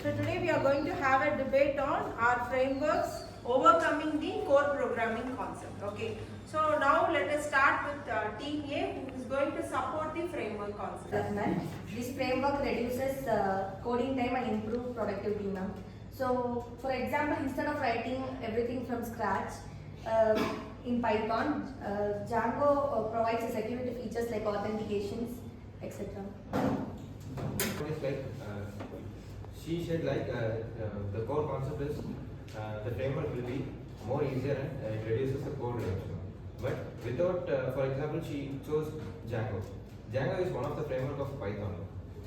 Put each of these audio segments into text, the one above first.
So today we are going to have a debate on our frameworks overcoming the core programming concept. Okay. So now let us start with team A, who is going to support the framework concept. Development. This framework reduces coding time and improve productivity now. So for example, instead of writing everything from scratch in Python, Django provides a security features like authentications, etc. It's like she said the core concept is the framework will be more easier and it reduces the code reduction. But without, for example, she chose Django. Django is one of the framework of Python.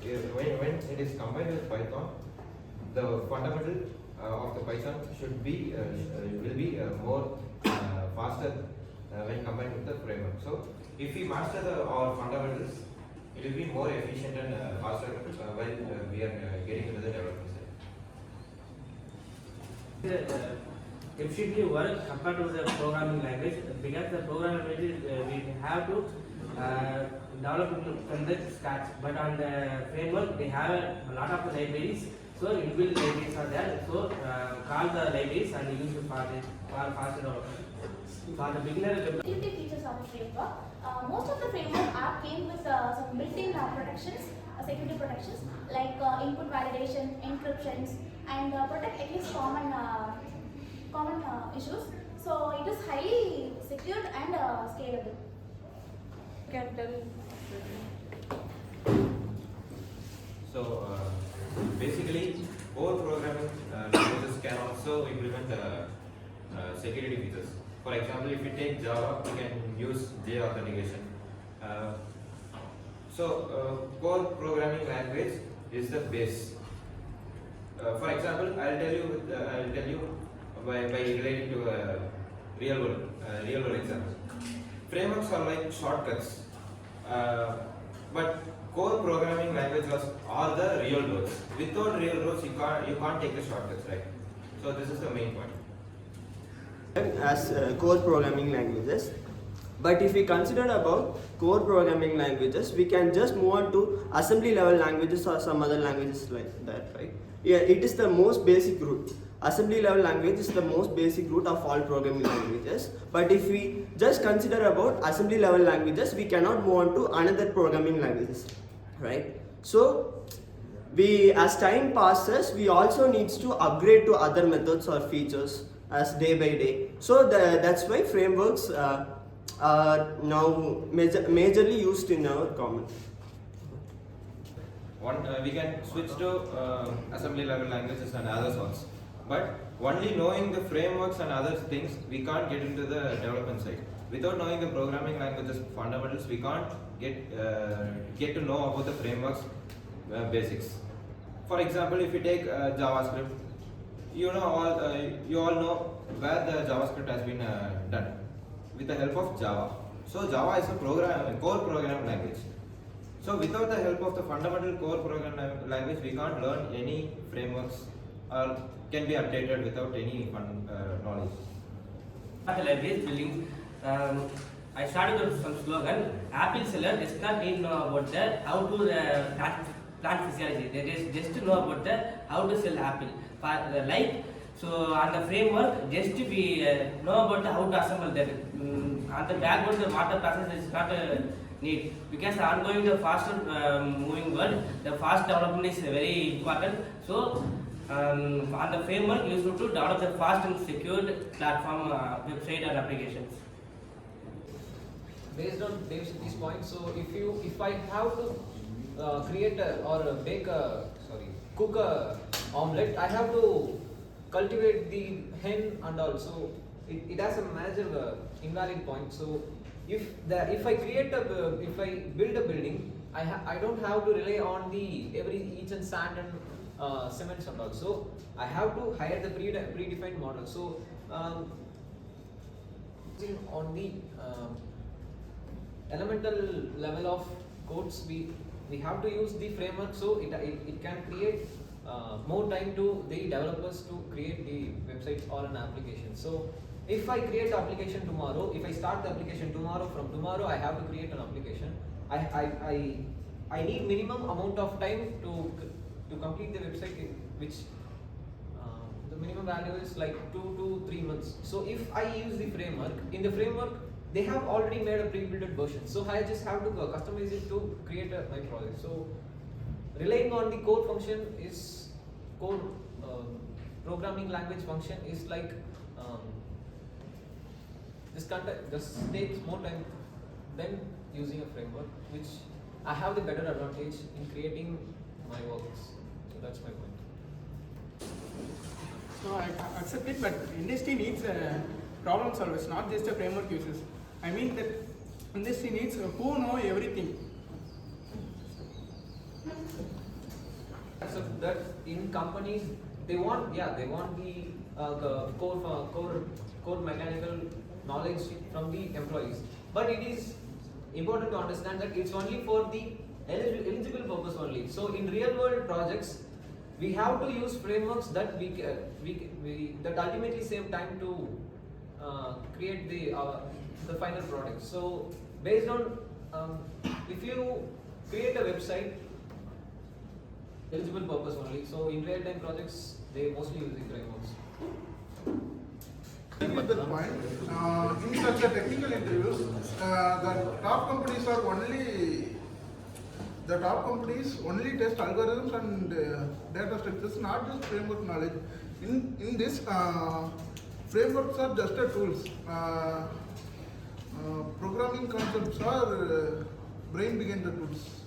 When it is combined with Python, the fundamental of the Python should be will be more faster when combined with the framework. So if we master our fundamentals, it will be more efficient and faster when we are getting into the development side. Efficiently work compared to the programming language, because the programming language we have to develop from the scratch, but on the framework they have a lot of libraries, so inbuilt libraries are there, so call the libraries and use it for faster development. For the beginner, Utility features of the framework. Most of the framework came with some built-in protections, security protections like input validation, encryptions, and protect against common issues. So it is highly secured and scalable. Can tell. So basically, core programming languages can also implement security features. For example, if you take Java, you can use J authentication. Core programming language is the base. For example, I'll tell you by relating to a real world example. Frameworks are like shortcuts, but core programming languages are the real roads. Without real roads, you can't take the shortcuts, right? So this is the main point. As core programming languages, but if we consider about core programming languages, we can just move on to assembly level languages or some other languages like that, right? Yeah, it is the most basic root. Assembly level language is the most basic root of all programming languages, but if we just consider about assembly level languages, we cannot move on to another programming languages, right? So we, as time passes, we also needs to upgrade to other methods or features as day by day. So that's why frameworks are now majorly used in our common. We can switch to assembly level languages and others also. But only knowing the frameworks and other things, we can't get into the development side. Without knowing the programming languages fundamentals, we can't get to know about the frameworks basics. For example, if you take JavaScript, you all know where the JavaScript has been done with the help of Java. So Java is a core programming language. So without the help of the fundamental core programming language, we can't learn any frameworks or can be updated without any knowledge. libraries building. I started with some slogan. Apple seller does not need to know about the how to plant physiology. They just to know about the how to sell apple. So on the framework, just to be know about the how to assemble that. On the background, the water process is not need, because ongoing the faster moving world, the fast development is very important. So on the framework, you should to develop the fast and secured platform website and applications. Based on these points, so if I have to create cook a omelette, I have to cultivate the hen, and also it has a major invalid point. So if I build a building, I don't have to rely on each and sand and cements, and also I have to hire the predefined model. So on the elemental level of codes, we have to use the framework, so it can create more time to the developers to create the websites or an application. So if I create the application tomorrow, if I start the application tomorrow, from tomorrow I have to create an application. I need minimum amount of time to to complete the website, which the minimum value is like 2 to 3 months. So if I use the framework, in the framework they have already made a pre-built version. So I just have to customize it to create my project. So relying on the core function is core programming language function is like this takes more time than using a framework, which I have the better advantage in creating my works. So that's my point. So I accept it, but industry needs problem solvers, not just a framework users. I mean that industry needs who know everything. So that in companies they want the core mechanical knowledge from the employees, but it is important to understand that it's only for the eligible purpose only. So in real world projects we have to use frameworks that we that ultimately save time to create the final product. So based on if you create a website eligible purpose only, so in real time projects they mostly use the frameworks. With that point, in such a technical interviews, the top companies test algorithms and data structures, not just framework knowledge. In this, frameworks are just a tools. Programming concepts are brain behind the tools.